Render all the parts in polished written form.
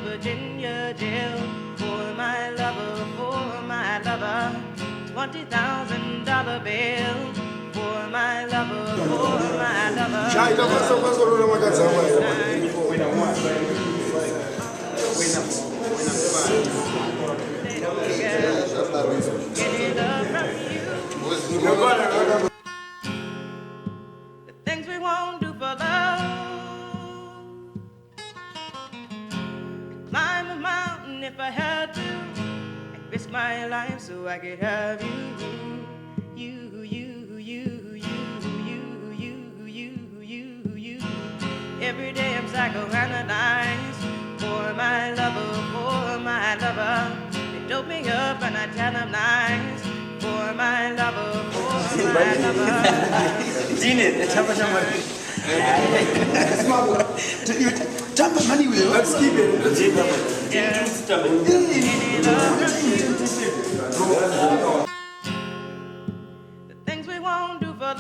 Virginia jail for my lover, $20,000 bill for my lover, the things we won't do for love. Climb a mountain if I had to, and risk my life so I could have you. Every day I'm psychoanalyzed for my lover. They dope me up and I tell them lies for my lover. Jump money will. Let's keep it. The things we won't do for love.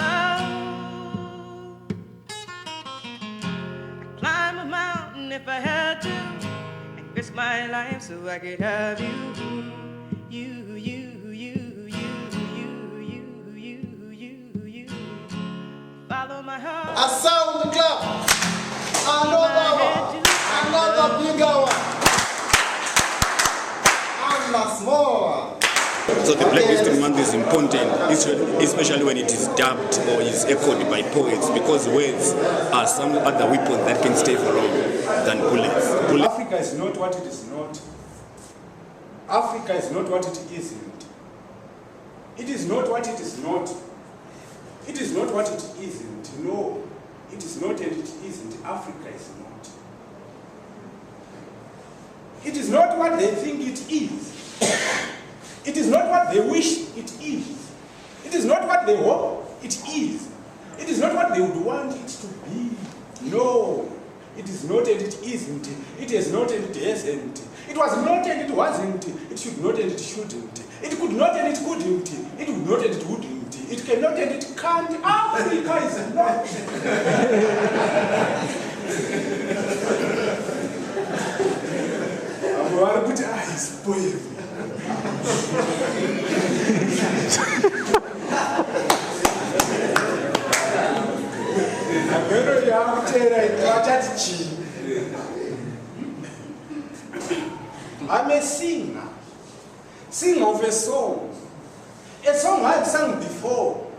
I'd climb a mountain if I had to, and risk my life so I could have you. Follow my heart. A sound clap. Another bigger one. And a small one. So the Black History Month is important, especially when it is dubbed or is echoed by poets, because words are some other weapon that can stay for long than bullets. Africa is not what it is not. Africa is not what it isn't. It is not what it is not. It is not what it isn't. No, it is not and it isn't. Africa is not. It is not what they think it is. It is not what they wish it is. It is not what they hope it is. It is not what they would want it to be. No, it is not and it isn't. It is not and it isn't. It was not and it wasn't. It should not and it shouldn't. It could not and it couldn't. It would not and it wouldn't. It cannot and it can't. Africa is not. I'm going to put eyes, boy. I'm a singer of a song I've sung before,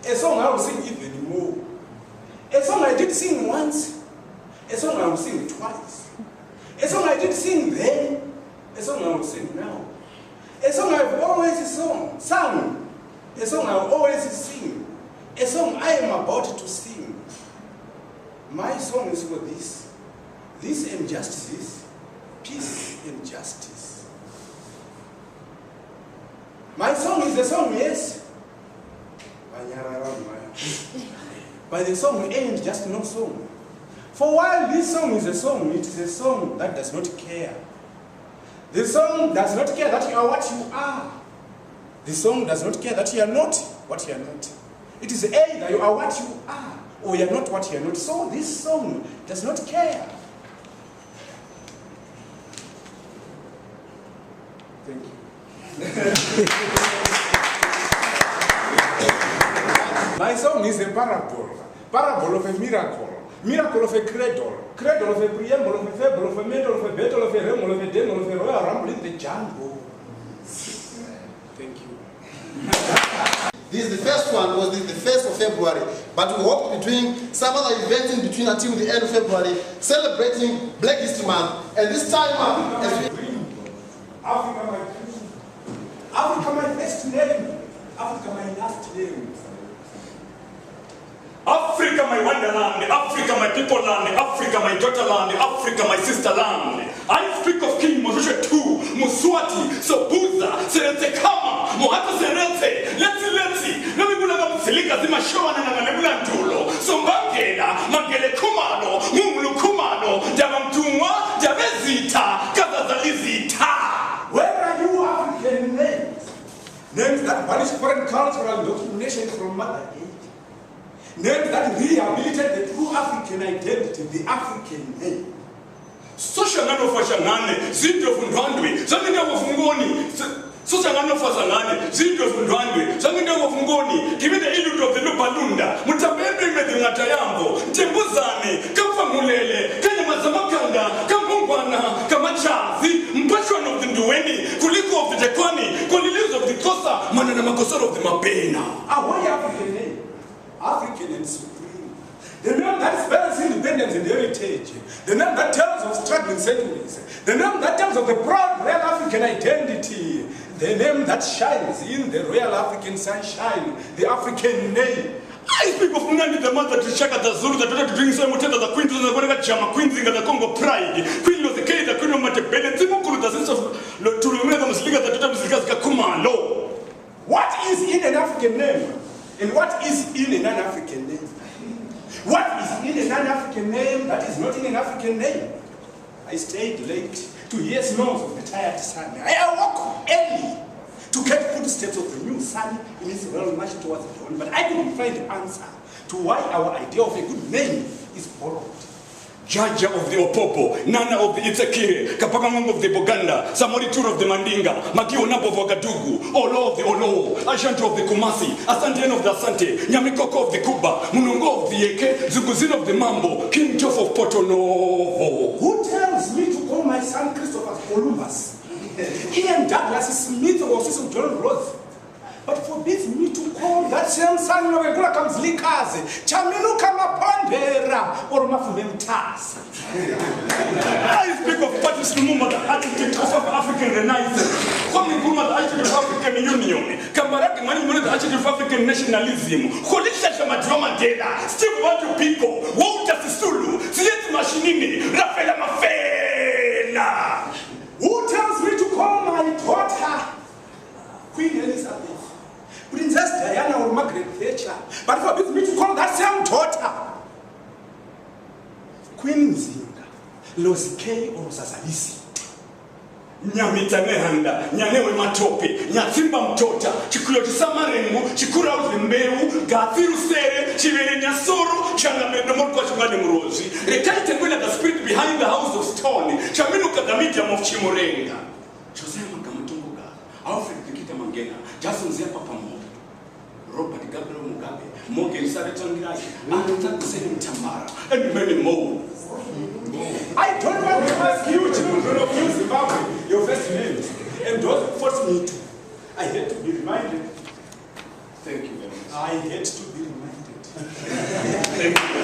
a song I will sing even more, a song I did sing once, a song I will sing twice, a song I did sing then, a song I will sing now, a song I've always sung, a song I will always sing, a song I am about to sing. My song is for this injustice, peace and justice. My song is a song, yes, but the song ain't just no song. For while this song is a song, it is a song that does not care. The song does not care that you are what you are. The song does not care that you are not what you are not. It is either you are what you are or you are not what you are not. So this song does not care. Thank you. My song is a parable of a miracle of a cradle of a preamble, of a fable, of a medal, of a battle, of a realm, of a demo, of a royal rumble in the jungle. Thank you. This is the first one, was the 1st of February, but we hope between some other events in between until the end of February, celebrating Black History Month. And this time, Africa, my dream. Africa, my first name. Africa, my last name. Africa, my wonderland. Africa, my people land. Africa, my daughter land. Africa, my sister land. I speak of King Moshe II, Muswati, Sobuza, Serensekama, Mohata Serente, Letsi, Namibula Silika Zimashoa and Namibula Tulo, Sombakeda, Magele Kumano, Mumlu Kumano, Jamamtumwa, Javezita, Kazazalizita. Where are you African names? Names that banish foreign cultural domination from Mother Age. Names that rehabilitate the true African identity, the African name. Soshangano for Shangane, Zindo Fundwandwe, Zamina of Fungoni, Soshangano for Sangane, Zindo Fundwandwe, Zamina of Fungoni, give me the illusion of the Lupalunda, Mutabebe Medinatayambo, Tembuzane, Kamfamulele, Kanamazamakanda, Kampungwana, Kamachazi, Mpashwan of the Ndueni, Kuliko of the Jakoni, Kolilis of the Kosa, Mananamakosor of the Mapena. Why African name? African and supreme. The name that spells independence and heritage. The name that tells of struggling centuries. The name that tells of the proud real African identity. The name that shines in the real African sunshine. The African name. I speak of Nandi, the mother to Shaka the Zulu, the daughter to drink some Muteta, the queen to the Jama, Queen Zinga, the Congo Pride, Queen of the K, the Queen of Matebele, Timukuru, the sense of Tulumeda Musliga, the daughter of Musligas Kakuma, Lo. What is in an African name? And what is in a non-African name? What is in a non-African name that is not in an African name? I stayed late to hear snows of the tired sun. I awoke early to get footsteps of the new sun in its well march towards the dawn, but I couldn't find the answer to why our idea of a good name is borrowed. Jaja of the Opopo, Nana of the Itzekire, Kapakamang of the Boganda, Samoritur of the Mandinga, Makio Nabo of Wagadugu, Olo of the Olo, Ashanti of the Kumasi, Asantian of the Asante, Nyamikoko of the Kuba, Munungo of the Eke, Zuguzin of the Mambo, King Tof of Potonovo. Who tells me to call my son Christopher Columbus? He and Douglas Smith or Cecil John Roth. But forbids me to call that same son of a comes Likaze, Chaminu Kamapondera, or Mafumem Tas. I speak of Patrice Lumumba, the architect of African Renaissance, Kwame Nkrumah, the architect of African Union, Kambarage Mani, the architect of African nationalism, Kholisha Shamadroma Dela, Steve Bantu Piko, Walter Sisulu, Siet Mashinini, Rafaela Mafela. Who tells me to call my daughter Queen Elizabeth? Princess Diana or Margaret Thatcher, but forbids me to call that same daughter Queen Zinga, Lozike or Sazalisi. Nyamita Nehanda, Nyanewe Matope, Nyatimba Mtota, Chikuyo Samarengu, Chikura Uzimbeu, Gathiru Sere, Chivere Nyasoro, Changamendo Morko Chungane Murozi, retired when the spirit behind the house of stone, Chaminu Kadamidiam of Chimorenga, Jose Makamutunga, Alfred Kikita Mangena, Jason Zepa Pamo, Robert Gabriel Mugabe, Morgan Saretangirai, Anata Kuseni Tamara, and many more. I don't want to ask you, children of you, Zimbabwe, your first names, and don't force me to. I hate to be reminded. Thank you very much. I hate to be reminded. Thank you.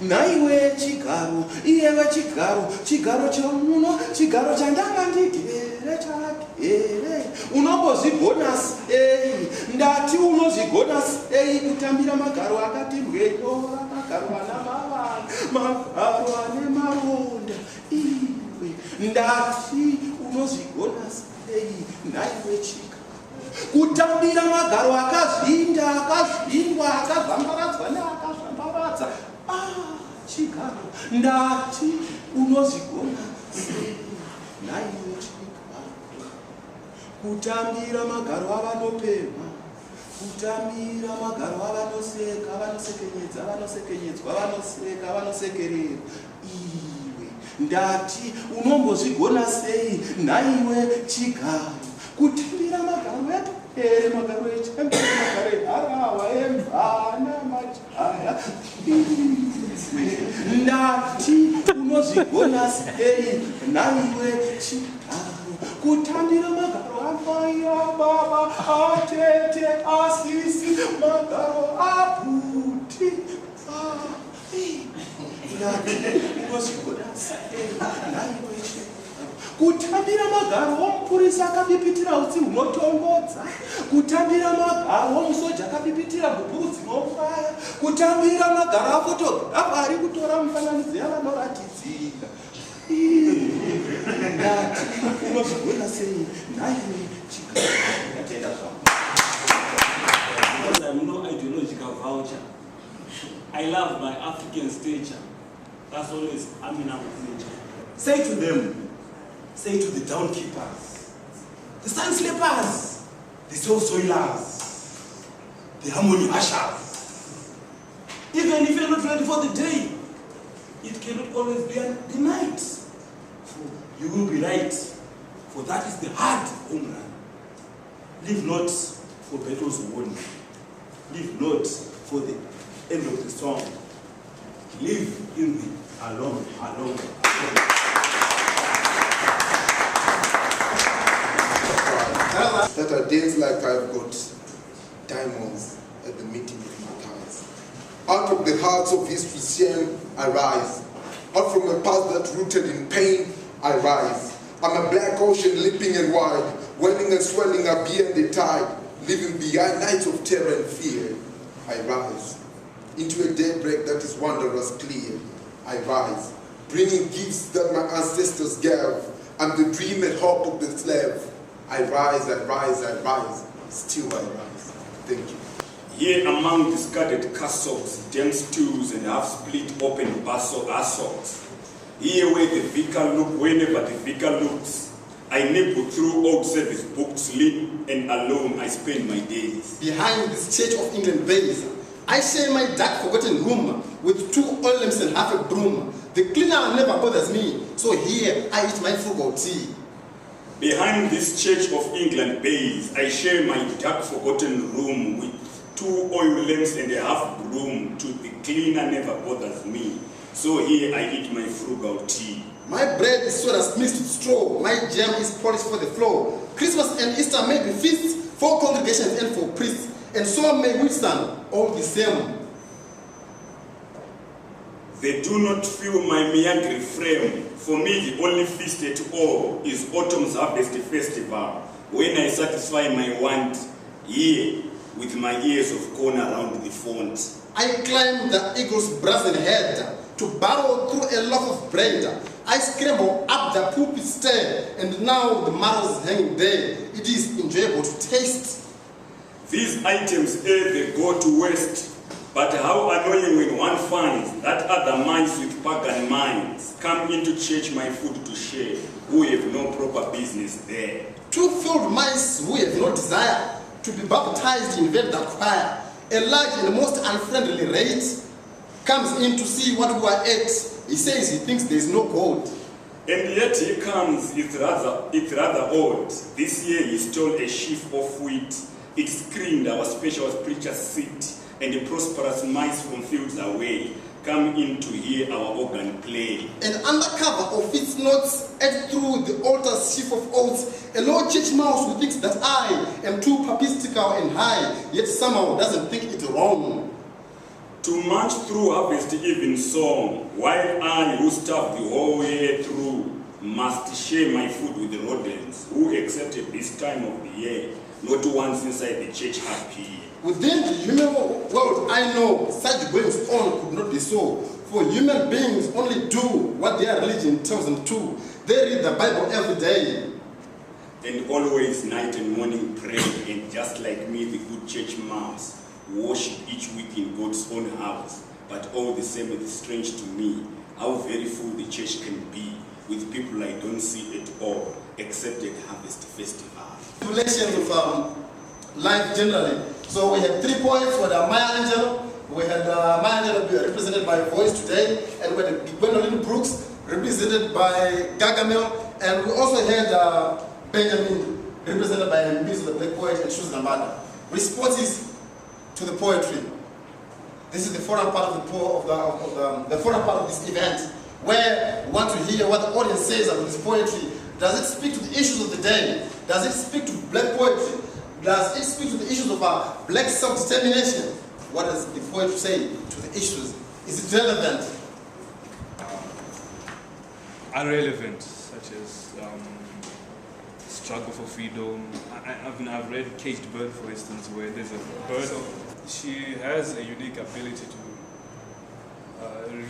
Naiwe chigaro, iyewe chigaro chomuno, chigaro chandanga ndigere chakere. Unombozibonus, ndati unozibonus, kutambira magaro akati mbweyo, magaro ana mama. magaro ane maronda iwe ndati unozvigona sei naiwe chika kutambira magaro akazvinda akazvingwa akazambaradzwa neakazvambaradza chigaro ndati unozvigona sei naiwe chika kutambira magaro avanopemha kutambira magaro avanoseka vanosekenyedza vanosekenyedzwa vanoseka vanosekerera iwe ndati unombozvigona sei nhaiwe chigaro kutambira magaro epere magaro echambere magaro eharahwa embana majaya ndati unozvigona sei nhaiwe chigaro kutambira magaro amai ababa atete asisi magaro abuti unozvigona sei nhaiwe chigaro kutambira magaro omupurisa akabipitira utsi hunotongodza kutambira magaro omusoja akabipitira bhubhuru dzinofaya kutambira magaro afotografa ari kutora mufananidzo yavanoratidzika ndati unozvigona sei naiwe chigaro yatenda zvavo. Because I'm no ideological voucher. I love my African stature. That's always Amina with nature. Say to them, say to the downkeepers, the sun slippers, the soul soilers, the harmony ushers. Even if you're not ready for the day, it cannot always be the night. For you will be right, for that is the heart of Umran. Live not for battles won. Live not for the end of the song. Live in the alone. That I dance like I've got diamonds at the meeting of my thighs. Out of the hearts of history's shame, I rise. Out from a past that's rooted in pain, I rise. I'm a black ocean leaping and wide, welling and swelling up beyond the tide, living beyond nights of terror and fear. I rise. Into a daybreak that is wondrous clear. I rise. Bringing gifts that my ancestors gave. I'm the dream and hope of the slave. I rise, I rise, I rise. Still I rise. Thank you. Here among discarded castles, damp stews and half-split open assaults. Here where the vicar look, whenever the vicar looks, I nibble through old service books, lit and alone I spend my days. Behind this Church of England base, I share my dark forgotten room with 2 oil lamps and half a broom. The cleaner never bothers me, so here I eat my frugal tea. Behind this Church of England base, I share my dark forgotten room with 2 oil lamps and a half broom. To the cleaner never bothers me, so here I eat my frugal tea. My bread is sawdust mixed with straw. My jam is polished for the floor. Christmas and Easter may be feasts for congregations and for priests, and so may we stand all the same. They do not feel my meagre frame. For me, the only feast at all is Autumn's Harvest Festival, when I satisfy my want, here, with my ears of corn around the font. I climb the eagle's brazen head to burrow through a loaf of bread. I scramble up the pulpit stair, and now the marrow is hanging there. It is enjoyable to taste. These items they go to waste, but how annoying when one finds that other minds with pagan minds come into church my food to share, who have no proper business there. 2 filled mice who have no desire to be baptized invade the choir. A large and most unfriendly rate comes in to see what we are at. He says he thinks there is no God. And yet he comes, it's rather odd. This year he stole a sheaf of wheat. It screamed our special preacher's seat, and the prosperous mice from fields away come in to hear our organ play. And under cover of its notes, ate through the altar's sheaf of oats, a low church mouse who thinks that I am too papistical and high, yet somehow doesn't think it wrong. To march through harvest even song, while I, who starve the whole year through, must share my food with the rodents, who accepted this time of the year, not once inside the church happy. Within the human world, I know such goings on could not be so. for human beings only do what their religion tells them to. They read the Bible every day. And always night and morning pray, and just like me, the good church mouse, worship each week in God's own house. But all the same, it is strange to me how very full the church can be with people I don't see at all, except at Harvest Festival. Reflections of life generally. So we had 3 poets. We had Maya Angelou. We had Maya Angelou represented by Voice today, and we had Gwendolyn Brooks represented by Gargamel, and we also had Benjamin represented by Mbizo, the Black Poet, and Shoes Lambada. Responses to the poetry. This is the forum part of the forum part of this event, where we want to hear what the audience says about this poetry. Does it speak to the issues of the day? Does it speak to black poetry? Does it speak to the issues of black self-determination? What does the poetry say to the issues? Is it relevant? Irrelevant, such as struggle for freedom. I've read Caged Bird, for instance, where there's a bird. She has a unique ability to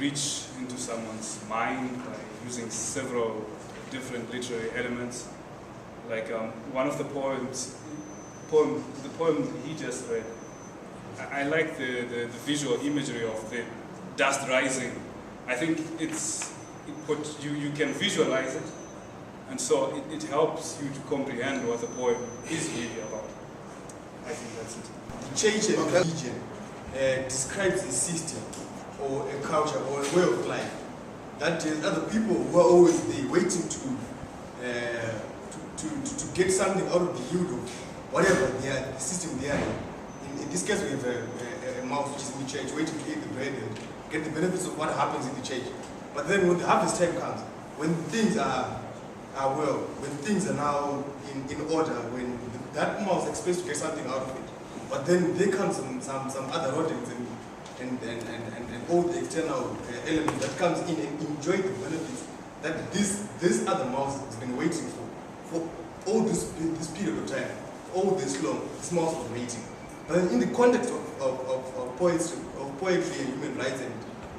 reach into someone's mind by using several different literary elements. Like one of the poem he just read, I like the visual imagery of the dust rising. I think you can visualize it, and so it helps you to comprehend what the poem is really about. I think that's it. Change in religion describes a system or a culture or a way of life. That is, other people who are always there waiting to get something out of the yield of whatever the system they are in. In this case, we have a mouse which is in the church waiting to eat the bread and get the benefits of what happens in the church. But then when the harvest time comes, when things are well, when things are now in order, when that mouse expects to get something out of it, but then there comes some other rodents and all the external elements that comes in and enjoy the benefits that this other mouse has been waiting for all this period of time, all this long. This mouse was waiting. But then in the context of poetry and human rights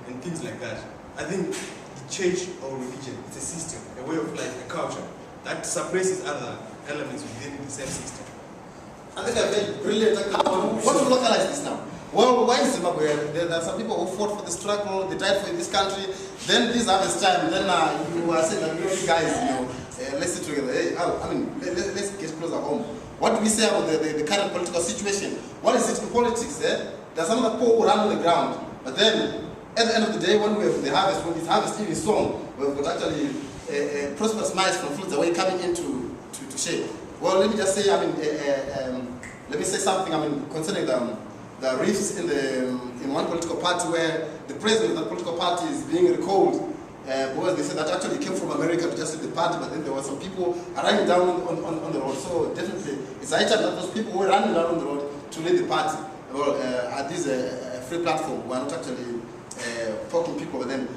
and things like that, I think the church or religion is a system, a way of life, a culture that suppresses other elements within the same system. I think I very brilliant. What to localize this now? Well, why in Zimbabwe? There are some people who fought for the struggle, they died for this country. Then this harvest time, then you are saying that you guys, let's sit together. Hey, let's get closer home. What do we say about the current political situation? What is it in politics? There are some other people who run on the ground, but then at the end of the day, when we have the harvest, when this harvest even song, we've got actually prosperous minds from fruits away coming into to shape. Well, let me just say, let me say something, concerning the rifts in one political party where the president of that political party is being recalled because they said that actually came from America to just lead the party, but then there were some people running down on the road. So definitely, it's a that those people who are running down on the road to lead the party, well, at this free platform, we're not actually poking people, but then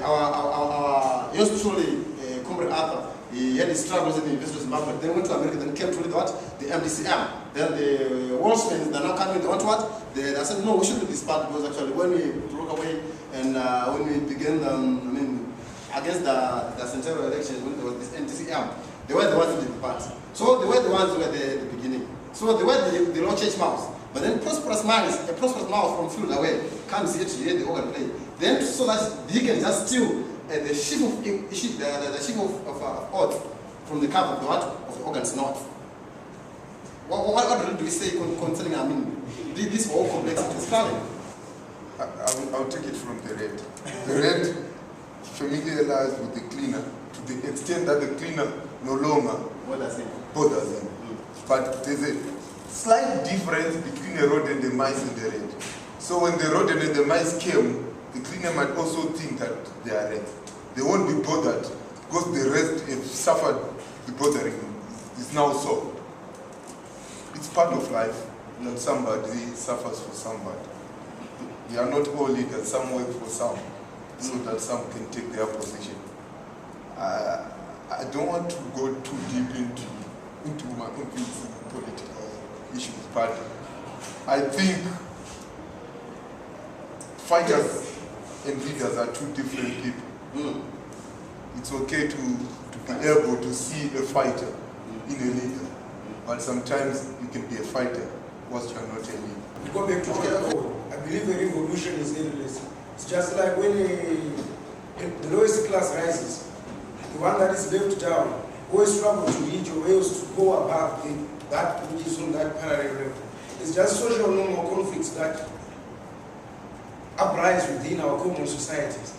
our yours truly, Comrade Arthur, he had his struggles in the University of Zimbabwe, then went to America, then came to lead what? The MDCM. Then the Walshmen, they're now coming, they want what? They said, no, we should do this part, because actually when we broke away and when we began, against the central elections, when there was this MDCM, they were the ones who did the party. So they were the ones who were there at the beginning. So they were the low church mouse. But then prosperous minds, a prosperous mouse from field away, comes here to hear the organ play. Then so that he can just steal the sheaf of odds from the cup of the what? Of the organ's knot. What do we say concerning, this whole complexity is coming? I'll take it from the red. The red familiarized with the cleaner to the extent that the cleaner no longer bothers him. But there's a slight difference between a rodent and the mice and the red. So when the rodent and the mice came, the cleaner might also think that they are red. They won't be bothered because the rest have suffered the bothering. It's now so. It's part of life. Not somebody suffers for somebody. We are not all leaders. Some work for some, so that some can take their position. I don't want to go too deep into my own political issues, but I think fighters and leaders are two different people. It's okay to be able to see a fighter in a leader, but sometimes you can be a fighter whilst you are not a leader. We go back to Chicago. I believe a revolution is endless. It's just like when the lowest class rises, the one that is left down always struggle to reach or else to go above that which is on that parallel level. It's just social normal conflicts that uprise within our common societies.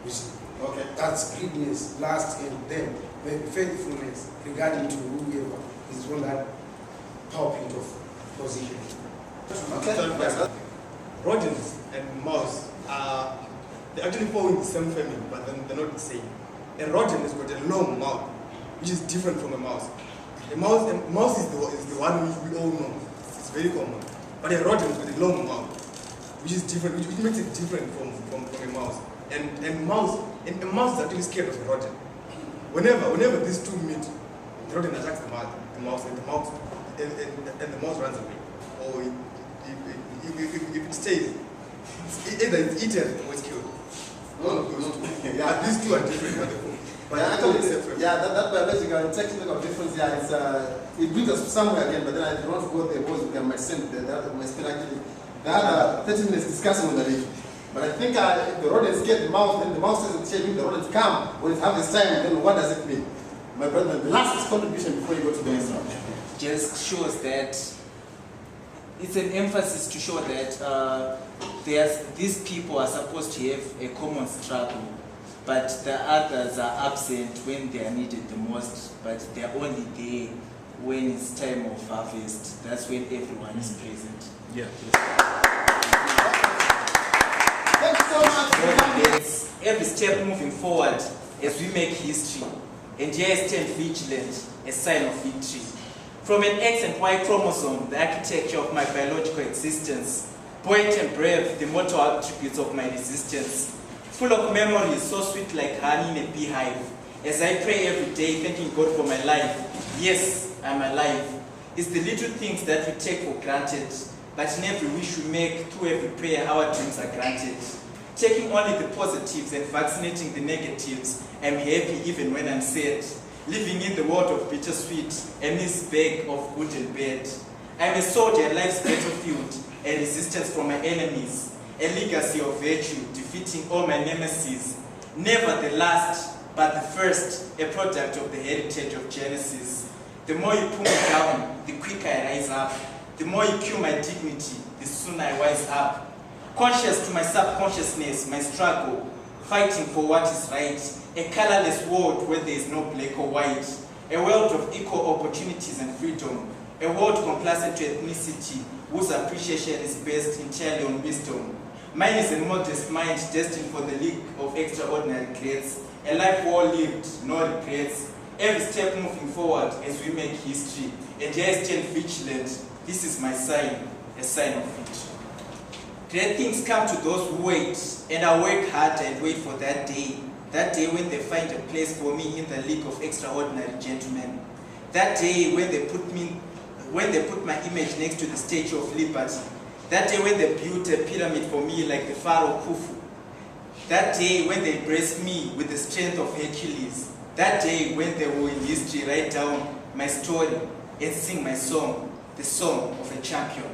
You see? Okay. That's greediness, lust, and then faithfulness regarding to whoever is on that pulpit of position. Okay. Rodents and mouse are they actually fall in the same family, but then they're not the same. A rodent has got a long mouth, which is different from a mouse. A mouse is the one which we all know. It's very common. But a rodent has got a long mouth, which is different, which makes it different from a mouse. And a mouse is actually scared of a rodent. Whenever these two meet, the rodent attacks the mouse, and the mouse runs away. Or if it stays, either it's eaten or it's killed. One of those two. Yeah, these two are different. But actually, that biological and technical difference, it brings us somewhere again, but then I don't want to go there because we might spend actually the other 30 minutes discussing on the issue. But I think if the rodents get the mouse, then the mouse doesn't change. If the rodents come when it's harvest time, then what does it mean? My brother, the last contribution before you go to the next round. Just shows that it's an emphasis to show that these people are supposed to have a common struggle, but the others are absent when they are needed the most, but they are only there when it's time of harvest. That's when everyone is present. Yeah. Thank you so much. It's every step moving forward as we make history, and here I stand vigilant, a sign of victory. From an X and Y chromosome, the architecture of my biological existence, buoyant and brave, the mortal attributes of my resistance, full of memories, so sweet like honey in a beehive. As I pray every day, thanking God for my life, yes, I'm alive. It's the little things that we take for granted, but in every wish we make, through every prayer, our dreams are granted. Taking only the positives and vaccinating the negatives, I'm happy even when I'm sad. Living in the world of bittersweet, a mixed bag of good and bad. I'm a soldier at life's battlefield, a resistance from my enemies, a legacy of virtue, defeating all my nemesis. Never the last, but the first, a product of the heritage of Genesis. The more you pull me down, the quicker I rise up. The more you kill my dignity, the sooner I wise up. Conscious to my subconsciousness, my struggle, fighting for what is right. A colorless world where there is no black or white. A world of equal opportunities and freedom. A world complacent to ethnicity, whose appreciation is based entirely on wisdom. Mine is a modest mind destined for the league of extraordinary greats. A life well lived, no regrets. Every step moving forward as we make history. And here I stand vigilant. This is my sign, a sign of victory. Great things come to those who wait, and I work hard and wait for that day when they find a place for me in the league of extraordinary gentlemen. That day when they put my image next to the Statue of Liberty. That day when they built a pyramid for me like the Pharaoh Khufu. That day when they embraced me with the strength of Hercules. That day when they will in history write down my story and sing my song, the song of a champion.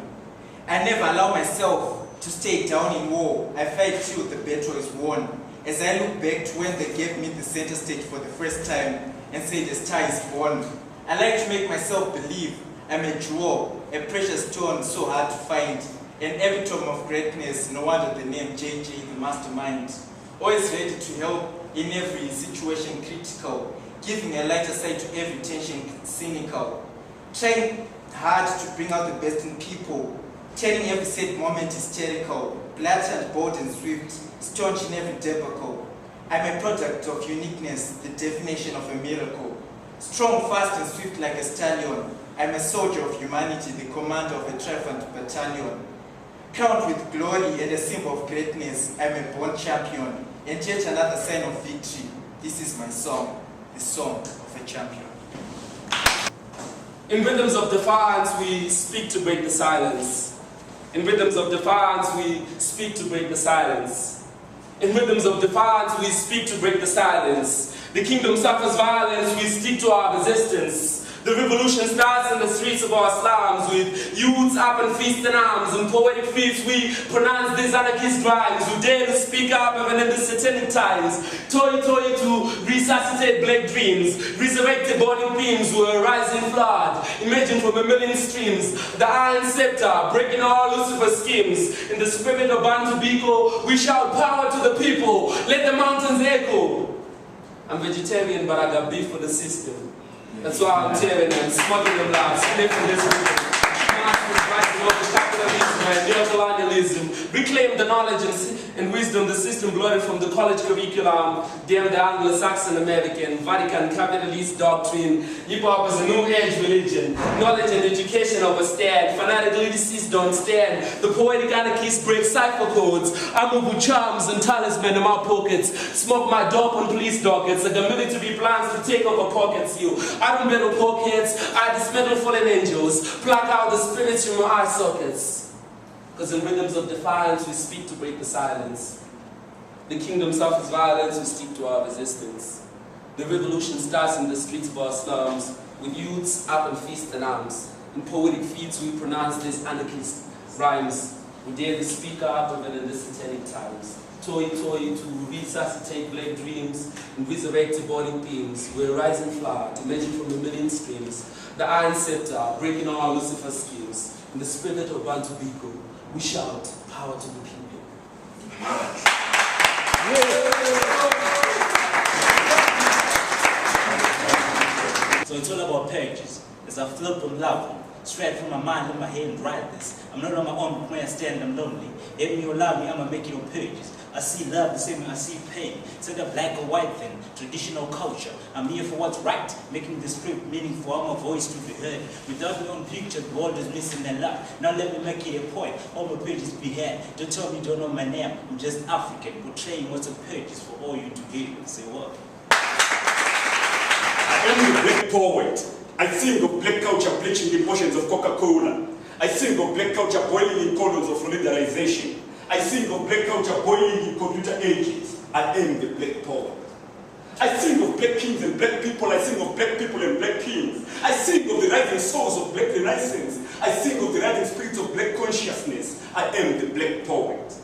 I never allow myself to stay down in war. I fight till the battle is won. As I look back to when they gave me the center stage for the first time and said the star is born, I like to make myself believe I'm a jewel, a precious stone so hard to find, an epitome of greatness, no wonder the name JJ, the mastermind. Always ready to help in every situation critical, giving a lighter side to every tension cynical, trying hard to bring out the best in people, turning every sad moment hysterical, blatant, bold and swift, staunch in every debacle. I'm a product of uniqueness, the definition of a miracle. Strong, fast and swift like a stallion. I'm a soldier of humanity, the commander of a triumphant battalion. Crowned with glory and a symbol of greatness, I'm a born champion, and yet another sign of victory. This is my song, the song of a champion. In rhythms of defiance, we speak to break the silence. In rhythms of defiance, we speak to break the silence. In rhythms of defiance, we speak to break the silence. The kingdom suffers violence, we stick to our resistance. The revolution starts in the streets of our slums with youths up and feast in arms. In poetic feats we pronounce these anarchist rhymes. We dare to speak up even in the satanic times. Toy to resuscitate black dreams. Resurrected burning beams were a rising flood. Imagine from a million streams. The iron scepter breaking all Lucifer's schemes. In the spirit of Bantu Biko, we shout power to the people. Let the mountains echo. I'm vegetarian, but I got beef for the system. That's why I'm tearing them, smuggling them lives, sniffing this rhythm. Rising over capitalism and neocolonialism. Reclaim the knowledge and wisdom the system blotted from the college curriculum. Damn the Anglo-Saxon American, Vatican capitalist doctrine. Hip-hop is a new age religion. Knowledge and education overstand. Fanatic lyricists don't stand. The poetic anarchists break cipher codes. I move with charms and talisman in my pockets. Smoke my dope on police dockets. Like a military plans to take over pockets. You, I don't metal pockets. I dismantle fallen angels. Pluck out the spirits from my eye sockets. Because in rhythms of defiance, we speak to break the silence. The kingdom suffers violence, we stick to our resistance. The revolution starts in the streets of our slums, with youths up and fist in arms. In poetic feats, we pronounce these anarchist rhymes. We dare to speak up even in the satanic times. Toy to resuscitate black dreams and resurrect the burning beams. We're a rising flower, emerging from a million streams. The iron scepter, breaking all Lucifer's schemes. In the spirit of Bantu Biko, we shout power to the people. So it's all about pages. As I flip from love, straight from my mind, let my hand write this. I'm not on my own, but when I stand, I'm lonely. If you allow me, I'ma make it on pages. I see love the same way I see pain. It's not a black or white thing, traditional culture. I'm here for what's right, making the script meaningful. I'm a voice to be heard. Without my own picture, the world is missing a lot. Now let me make it a point. All my pages be had. Don't tell me you don't know my name. I'm just African, portraying what's a pages for all you to hear. Say what? I am the black poet. I sing of black culture bleaching the emotions of Coca-Cola. I sing of black culture boiling in cauldrons of solidarization. I sing of black culture boiling in computer ages. I am the black poet. I sing of black kings and black people. I sing of black people and black kings. I sing of the rising souls of black renaissance. I sing of the rising spirits of black consciousness. I am the black poet.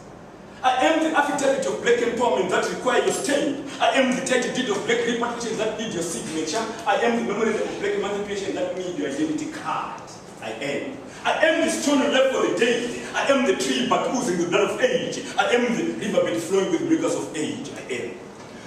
I am the affidavit of black empowerment that requires your stamp. I am the title deed of black repatriation that need your signature. I am the memorial of black emancipation that need your identity card. I am. I am the stone left for the dead. I am the tree but oozing the blood of age. I am the riverbed flowing with rivers of age. I am.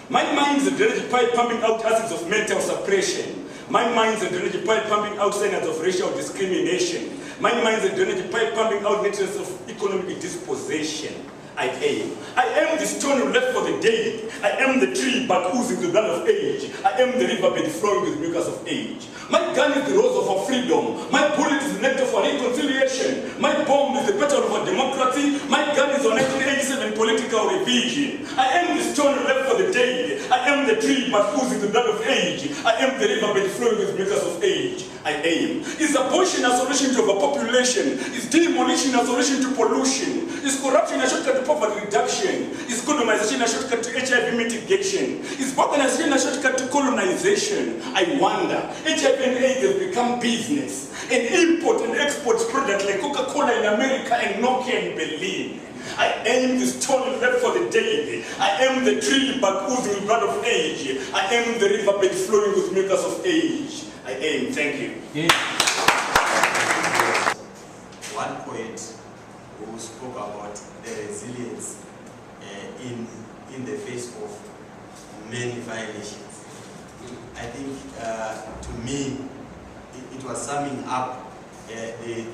My mind is a drainage pipe pumping out acids of mental suppression. My mind is a drainage pipe pumping out signs of racial discrimination. My mind is a drainage pipe pumping out networks of economic dispossession. I am. I am the stone left for the dead. I am the tree but oozing the blood of age. I am the riverbed flowing with mucus of age. My gun is the rose of our freedom. My bullet is the nectar for reconciliation. My bomb is the petal of our democracy. My gun is a 1987 political revision. I am the stone left for the dead. I am the tree but oozing the blood of age. I am the riverbed flowing with mucus of age. I am. Is abortion a solution to overpopulation? Is demolition a solution to pollution? Is corruption a shortcut to poverty reduction? Is colonization a shortcut to HIV mitigation? Is balkanization a shortcut to colonization? I wonder. HIV and AIDS have become business. And import and export products like Coca-Cola in America and Nokia in Berlin. I am the stone left for the dead. I am the tree but oozing with blood of age. I am the riverbed flowing with mucus of age. I am. Thank you. Yeah. One poet who spoke about the resilience in the face of many violations. I think to me it was summing up the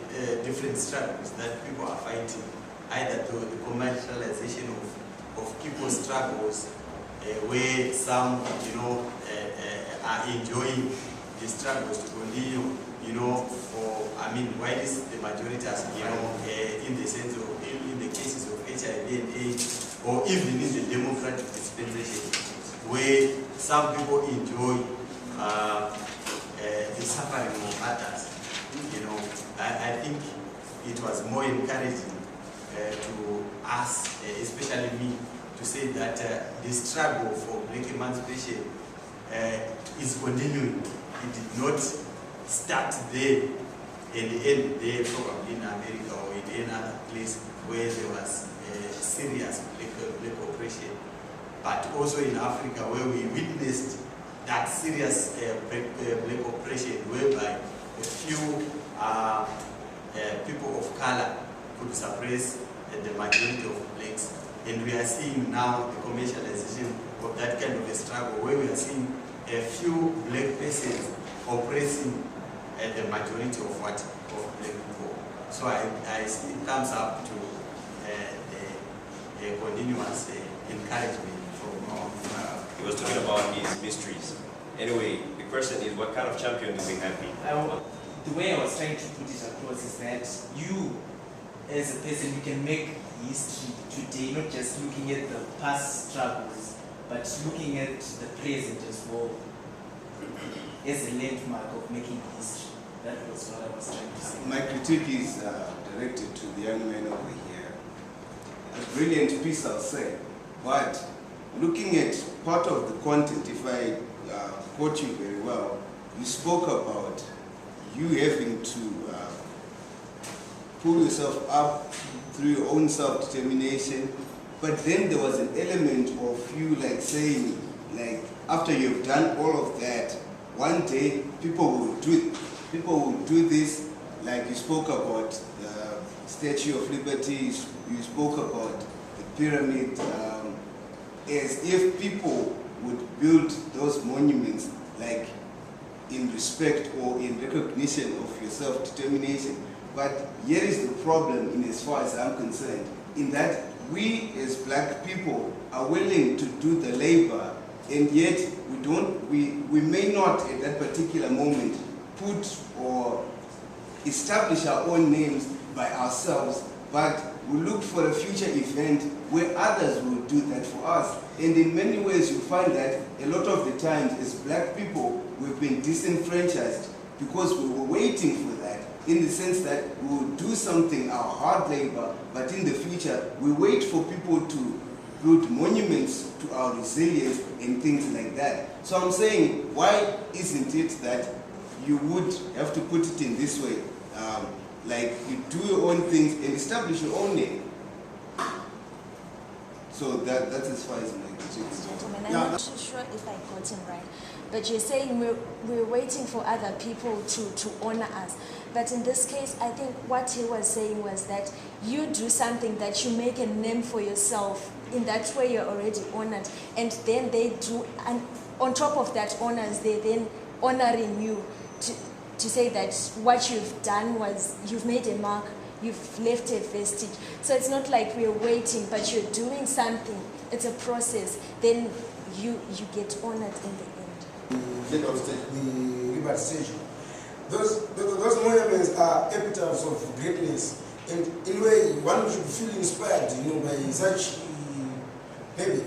different struggles that people are fighting, either through the commercialization of people's struggles, where some are enjoying the struggles to continue, while the majority are, in the sense of, in the cases of HIV and AIDS, or even in the democratic dispensation, where some people enjoy the suffering of others. I think it was more encouraging to us, especially me, to say that the struggle for black emancipation is continuing. It did not start there and end there, probably in America or in any other place where there was serious black oppression, but also in Africa where we witnessed that serious black oppression, whereby a few people of color could suppress the majority of blacks. And we are seeing now the commercialization of that kind of a struggle, where we are seeing a few black persons oppressing the majority of black people. So I see it comes up to a continuous encouragement from our He was talking about his mysteries. Anyway, the question is, what kind of champion do we have here? The way I was trying to put it across is that you, as a person, you can make history today, not just looking at the past struggles, but looking at the present as well, as a landmark of making history. That was what I was trying to say. My critique is directed to the young man over here. A brilliant piece, I'll say, but looking at part of the content, if I quote you very well, you spoke about you having to pull yourself up through your own self-determination, but then there was an element of you like saying, like, after you've done all of that, one day people will do this, like you spoke about the Statue of Liberty, you spoke about the pyramid, as if people would build those monuments like in respect or in recognition of your self-determination. But here is the problem in as far as I'm concerned, in that we as black people are willing to do the labor, and yet we may not at that particular moment put or establish our own names by ourselves, but we look for a future event where others will do that for us. And in many ways you find that a lot of the times as black people we've been disenfranchised because we were waiting for that, in the sense that we will do something, our hard labor, but in the future we wait for people to build monuments to our resilience and things like that. So I'm saying, why isn't it that you would have to put it in this way? Like you do your own things and establish your own name. So that's as far as my critique is concerned. I'm not too sure if I got him right, but you're saying we're waiting for other people to honor us. But in this case, I think what he was saying was that you do something that you make a name for yourself. In that way, you're already honored, and then they do, and on top of that honors, they then honoring you to say that what you've done was you've made a mark, you've left a vestige. So it's not like we're waiting, but you're doing something. It's a process. Then you get honored in the end. Head of state, the Liberty Station. Those monuments are epitaphs of greatness, and in a way, one should feel inspired, by such maybe.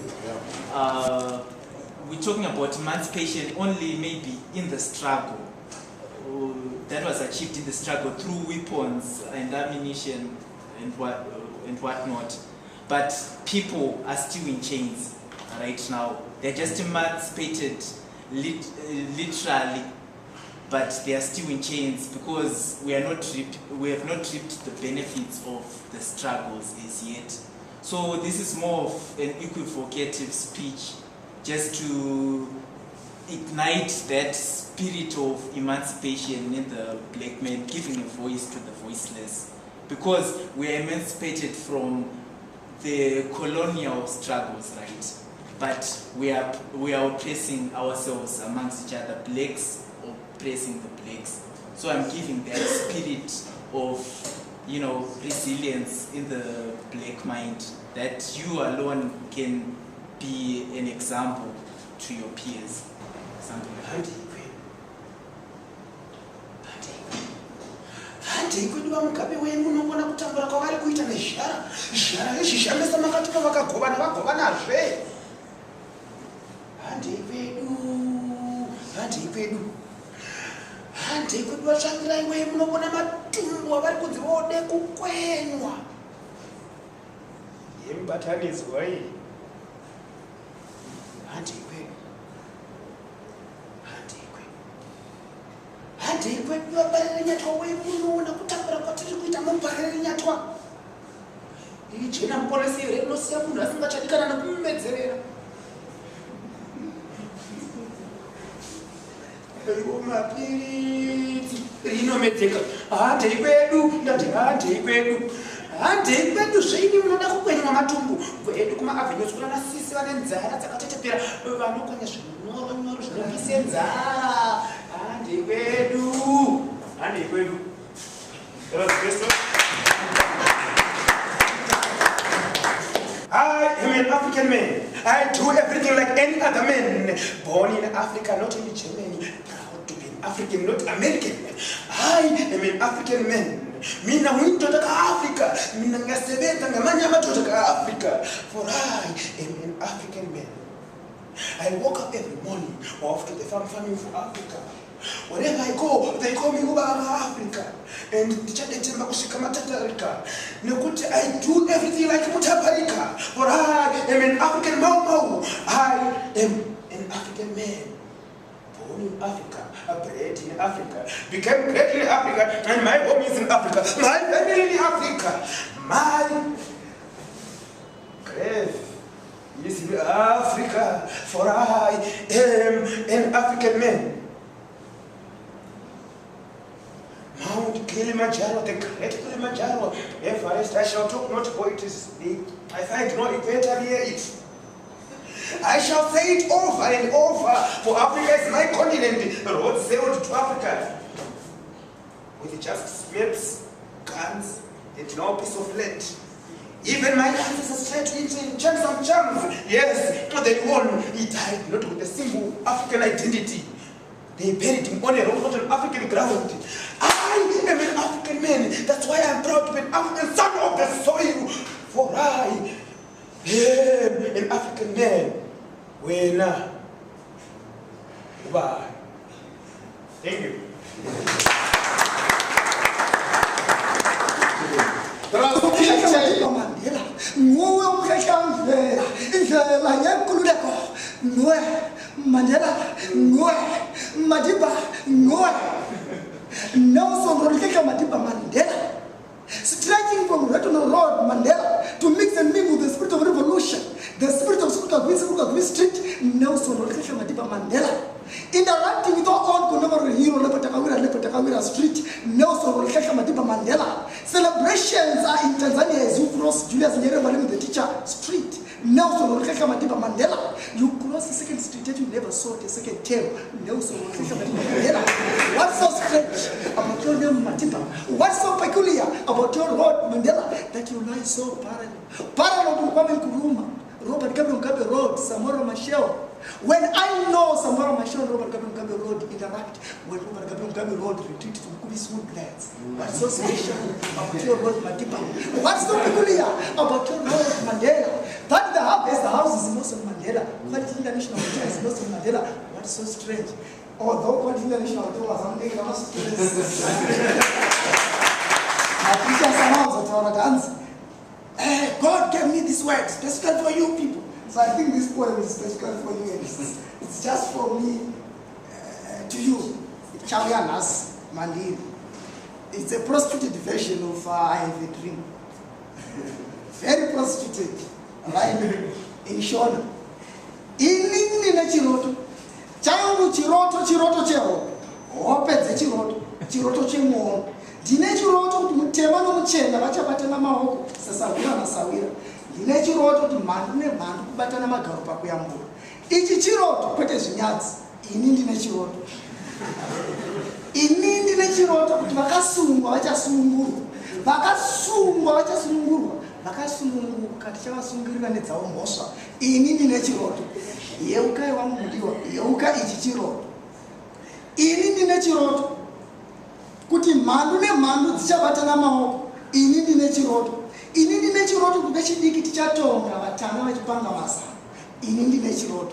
We're talking about emancipation only maybe in the struggle. That was achieved in the struggle through weapons and ammunition and whatnot. But people are still in chains right now. They're just emancipated literally, but they are still in chains because we have not reaped the benefits of the struggles as yet. So this is more of an equivocative speech, just to ignite that spirit of emancipation in the black man, giving a voice to the voiceless. Because we are emancipated from the colonial struggles, right? But we are oppressing ourselves amongst each other, blacks oppressing the blacks. So I'm giving that spirit of, resilience in the black mind, that you alone can be an example to your peers. Something like that. Handikudi vamugabe wenyu unogona kutambura kwavari kuita nezhara zhizhamesa makatupa vakagovana vagovanazve. Handei kwedu vatsvangirai weye munogona matumbu avari kunzi vode kukwenywa. Yemubatanidzwa iyi wedu vabarire nyatwa wemunoona kutambura kwatiri kuita mubarire nyatwa iri jena muporesi here rinosiya munhu asingachadikana nekumumedzerera iwo mapiritsi rinomedzeka handei kwedu ndati handei kwedu handei kwedu zveini munoda kukwenywa matumbu kwedu kumaavenues kuna vasisi vane nzara dzakatetepera vanokonya zvinyoronyoro zvinopise nzara handei kwedu handei kwedu. I am an African man. I do everything like any other man. Born in Africa, not in Germany. Proud to be an African, not American. I am an African man. Mina wintoda ka Africa. Mina ngasebenta ngamanye amadoda ka Africa. For I am an African man. I woke up every morning off to the farming for Africa. Wherever I go, they call me Uba Africa. And I do everything like Mutaparika. For I am an African Mau. I am an African man. Born in Africa, bred in Africa, became great in Africa, and my home is in Africa. My family in Africa. My grave is in Africa. For I am an African man. Mount Kilimanjaro, the great Kilimanjaro, Everest, I shall talk not for it is big. I find no better hear it. I shall say it over and over, for Africa is my continent. The road sailed to Africa with just maps, guns, and no piece of land. Even my ancestors tried to enchant some charms. Yes, they won. He died not with a single African identity. They buried him on a African ground. I am an African man. That's why I'm proud to be an African son of the soil. For I am an African man. Winner. Goodbye. Thank you. Mandela, Madiba, Nelson Rodriguez Madiba Mandela, striking from Retinal Road Mandela to mix and mingle with the spirit of revolution, the spirit of Sukukawi Street, Nelson Rodriguez Madiba Mandela, interacting with our own contemporary hero Lepetakawira Street, Nelson Rodriguez Madiba Mandela. Celebrations are in Tanzania as you cross Julius Nyerere Mwalimu the teacher street. Nelson Rodriguez Madiba Mandela. You cross the second street that you never saw the second tail. Nelson Rodriguez Madiba Mandela. What's so strange about your name Madiba? What's so peculiar about your road Mandela that you lie so parallel? Parallel to Kwame Nkrumah, Robert Gabriel Mugabe Road, Samora Machel. When I know Samora Machel and Robert Gabriel Mugabe Road interact, when Robert Gabriel Mugabe Road retreat to Mkubi's woodlands, what's so special about your road Madiba? What's so peculiar about your road Mandela? That the house is Nelson Mandela. That international hotel is Nelson Mandela. What's so strange? Although what international hotel was something that was God gave me this word specifically for you people. So I think this poem is specifically for you. It's just for me to you. Chawianas Mandela. It's a prostituted version of I Have a Dream. Very prostituted. Right in Shona. Inini na chiroto. Changu chiroto chero. Opedze chiroto chemo. Dine chiroto mutema no muchena vachabatana maoko sasawira na sawira. Dine chiroto mandu nemandu kubatana magaro pakuyambura. Ichi chiroto kwete zvinyadzi. Ini ndine chiroto. Ini ndine chiroto kuti vakasungwa vachasungurwa. Vakasungwa vachasungurwa. Vakasununguka tichavasungirirwa nedzavo mhosva. Ini ndine chiroto. Yeukai wangu mudiwa. Yeuka ichi chiroto. Ini ndine chiroto. Kuti mhandu nemhandu dzichabatana maoko. Ini ndine chiroto. Ini ndine chiroto kuti vechidiki tichatonga vatana vachipanga mazana. Ini ndine chiroto.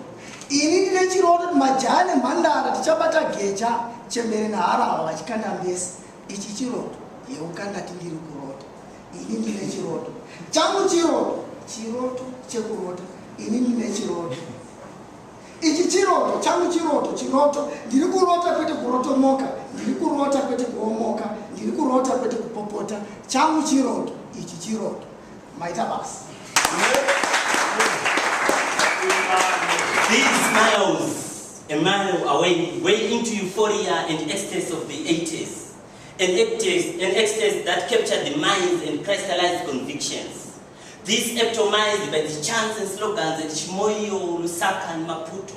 Ini ndine chiroto kuti majaha nemhandara tichabata geja chembere naharahwa vachikanda mbesi. Ichi chiroto. Yeuka ndati ndiri kurota. Ini ndine chiroto. Changu chiroto chekurota. Ini ndine chiroto. Ichi chiroto, changu chiroto, ndiri kurota kwete kurotomoka. ndiri kurota kwete kuomoka, ndiri kurota kwete kupopota, changu chiroto, ichi chiroto. Maita basi. These smiles, a mile away, way into euphoria and ecstasy of the 80s. An ecstasy that captured the minds and crystallized convictions. These epitomized by the chants and slogans at Chimoio, Lusaka, and Maputo,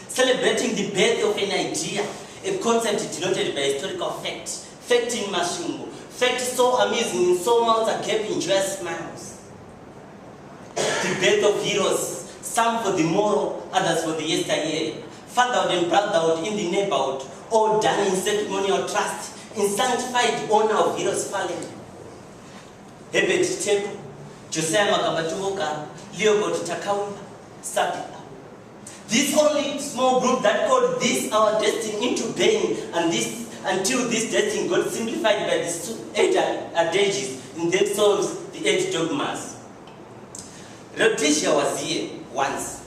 celebrating the birth of an idea, a concept denoted by historical fact, fact in Mashungo, fact so amusing in so mouths agape in joyous smiles. The birth of heroes, some for the moral, others for the yesteryear, fatherhood and brotherhood in the neighborhood, all done in ceremonial trust, in sanctified honor of heroes fallen. Herbert Temple, Josiah Makambatumoka, Leopold Takawimba, Sabita. This only small group that called this our destiny into being, and this until this destiny got simplified by the 8 adages in themselves, the 8 dogmas. Rhodesia was here once.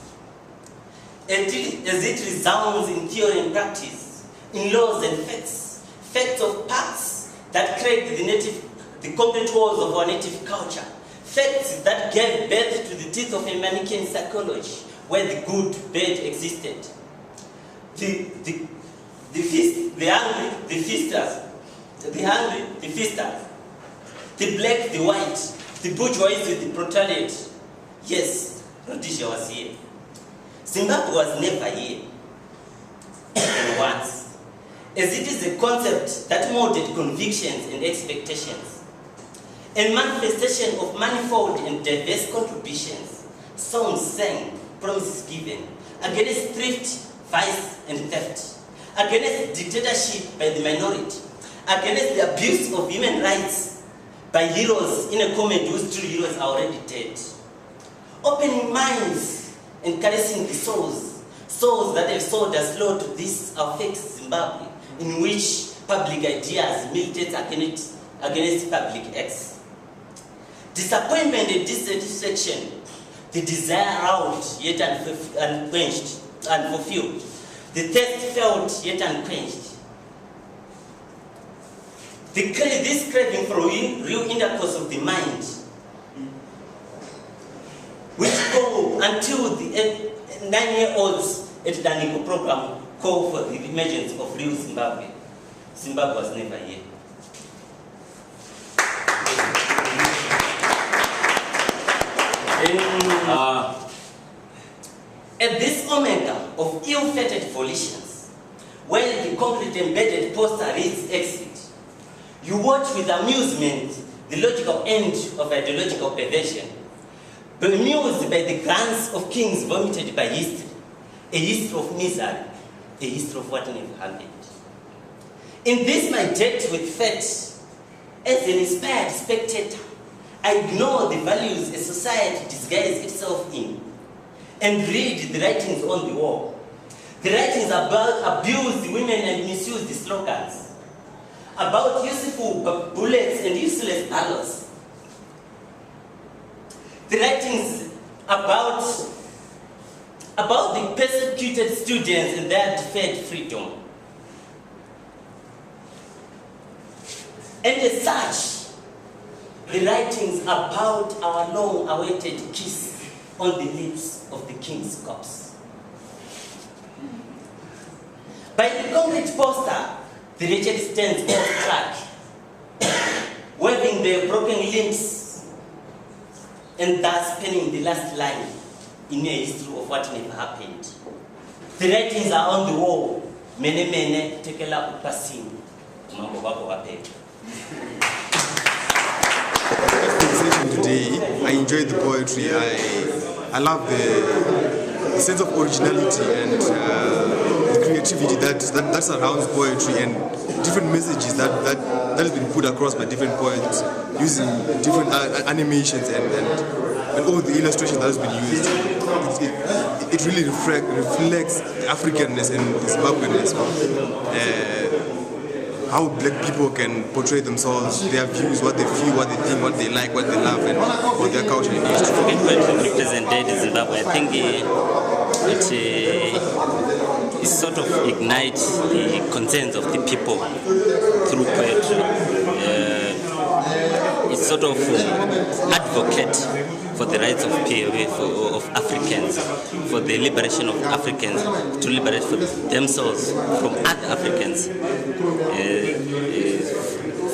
As it resounds in theory and practice, in laws and facts of parts that create the complete walls of our native culture, facts that gave birth to the teeth of a Manichaean psychology, where the good, bad existed. The hungry, the feasters, the black, the white, the bourgeoisie, the proletariat. Yes, Rhodesia was here. Zimbabwe was never here. And once. As it is a concept that molded convictions and expectations, and manifestation of manifold and diverse contributions, songs sang, promises given, against thrift, vice, and theft, against dictatorship by the minority, against the abuse of human rights by heroes in a comedy whose true heroes are already dead. Opening minds and caressing the souls that have sold us slow to this our fake Zimbabwe, in which public ideas militate against public acts. Disappointment and dissatisfaction, the desire out yet unquenched, unfulfilled, the thirst felt yet unquenched. This craving for real intercourse of the mind, which go until the 9-year-olds at the Daniko program call for the emergence of real Zimbabwe. Zimbabwe was never here. At this omega of ill-fated volitions, while the concrete embedded poster reads exit, you watch with amusement the logical end of ideological perversion, bemused by the grants of kings vomited by history, a history of misery, a history of what never happened. In this my date with fate, as an inspired spectator, I ignore the values a society disguises itself in and read the writings on the wall. The writings about abused women and misused slogans, about useful bullets and useless arrows. The writings about the persecuted students and their deferred freedom. And as such, the writings about our long-awaited kiss on the lips of the king's corpse. By the concrete poster, the wretched stands awestruck, waving their broken limbs, and thus penning the last line in a history of what never happened. The writings are on the wall. Mene mene tekela upasini. Mambo wako wape. Today, I enjoyed the poetry. I love the sense of originality and the creativity that surrounds poetry and different messages that has been put across by different poets using different animations and all the illustration that has been used. It really reflects the Africanness and the Zimbabweanness. How black people can portray themselves, their views, what they feel, what they think, what they like, what they love, and what their culture and history. It represented Zimbabwe. I think sort of ignites the concerns of the people through poetry. It's sort of advocate for the rights of Africans, for the liberation of Africans, to liberate for themselves from other Africans.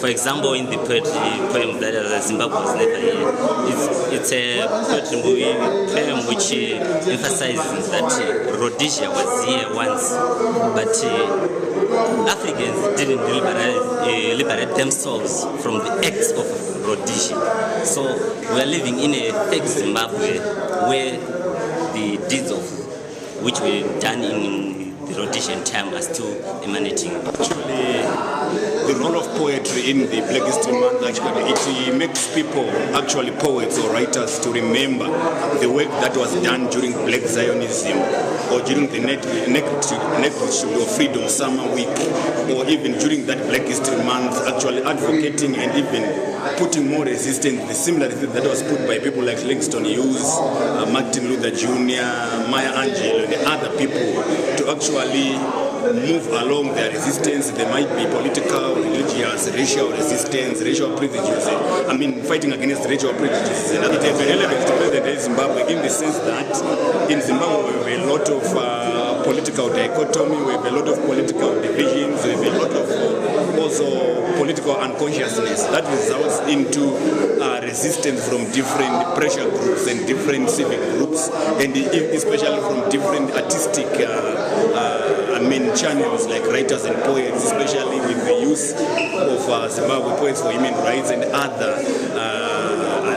For example, in the poem that Zimbabwe was never here, it's a poem which emphasizes that Rhodesia was here once, but Africans didn't liberate themselves from the acts of Rhodesia. So we are living in a fake Zimbabwe where the deeds of which were done in the Rhodesian time are still emanating. Actually, the role of poetry in the Black History Month, actually, it makes people, actually poets or writers, to remember the work that was done during Black Zionism or during the Negritude or Freedom Summer Week, or even during that Black History Month, actually advocating and even putting more resistance, the similar resistance that was put by people like Langston Hughes, Martin Luther Jr., Maya Angelou, and other people to actually move along their resistance. There might be political, religious, racial resistance, racial prejudices. I mean, fighting against racial prejudices. And it is relevant to present-day Zimbabwe in the sense that in Zimbabwe we have a lot of political dichotomy, we have a lot of political divisions, we have a lot of also political unconsciousness that results into resistance from different pressure groups and different civic groups, and especially from different artistic channels like writers and poets, especially with the use of Zimbabwe Poets for Human Rights and other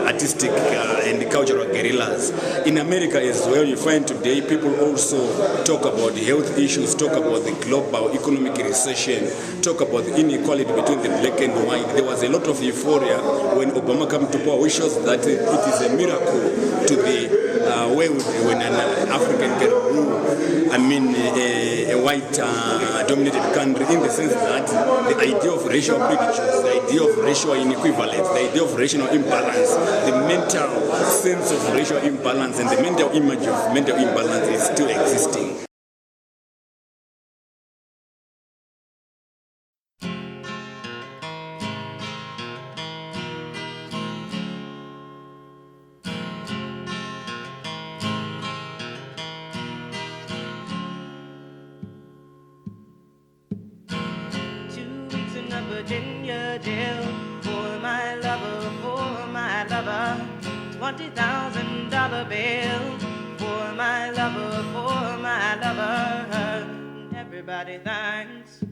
artistic and cultural guerrillas. In America as well, you find today people also talk about the health issues, talk about the global economic recession, talk about the inequality between the black and white. There was a lot of euphoria when Obama came to power, which shows that it is a miracle to the way when an African can rule, a white dominated country, in the sense that the idea of racial prejudice, the idea of racial inequivalence, the idea of racial imbalance, the mental sense of racial imbalance and the mental image of mental imbalance is still existing. Virginia jail for my lover, $20,000 bail for my lover. Everybody thinks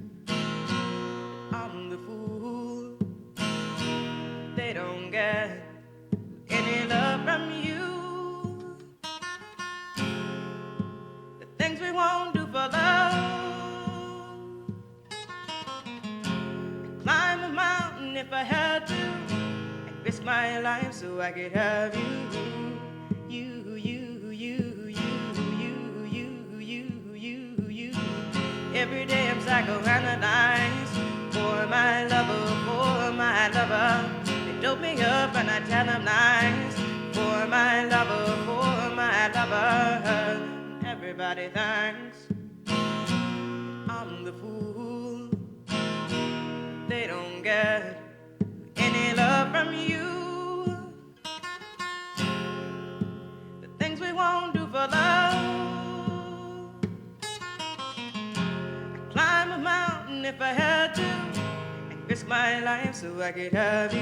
I'm the fool. They don't get any love from you. The things we won't do for love. Climb a mountain if I had to, and risk my life so I could have you. Every day I'm psychoanalyzed for my lover. They dope me up and I tell them lies for my lover. Everybody thinks I'm the fool. They don't get any love from you. The things we won't do for love. I'd climb a mountain if I had to, and risk my life so I could have you.